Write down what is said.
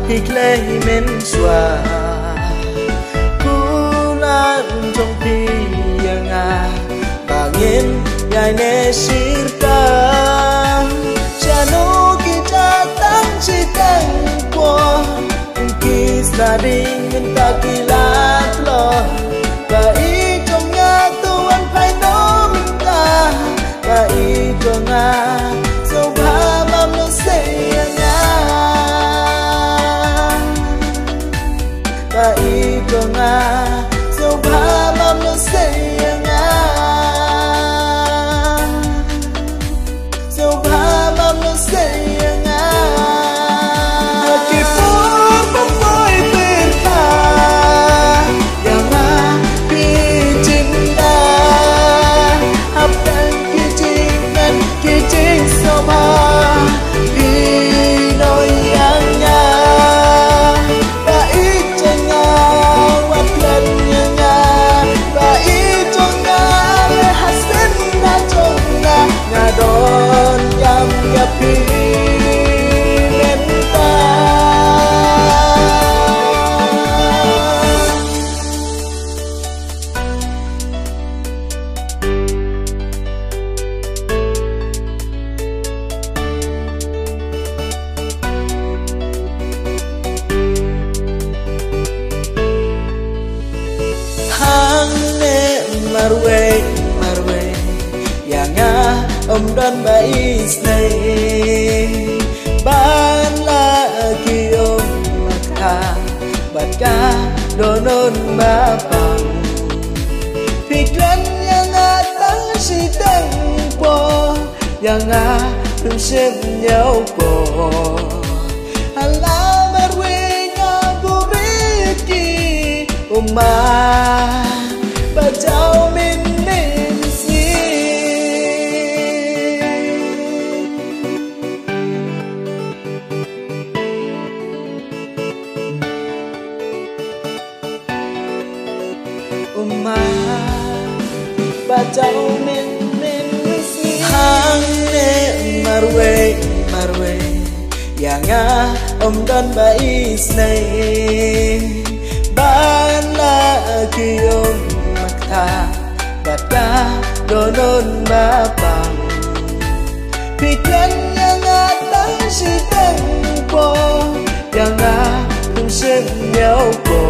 hiklay men swa kulan trong piyanga bangin yai ne sirta chano kita tang chi tang kwa kisah ringin takilat lo Kai trong nga tuan phải nó mình ta Kai trong nga Dẫu ba mam nó sẽ nga Kai trong nga Dẫu ba mam nó sẽ nga Dẫu ba mam nó sẽ nga Marwe Yanga om dan bais nay ban lagi om maka batka donon bapang pikran yang atang si tengpo yang atum sem nhau po ala marwe nga buriki umma Bajau min si Bajau min si Hang ne marwe Yang om dan bais nay Ban lagi om Batka donon bapang Pikran yang atang si tengpo Yang atum sem nhau po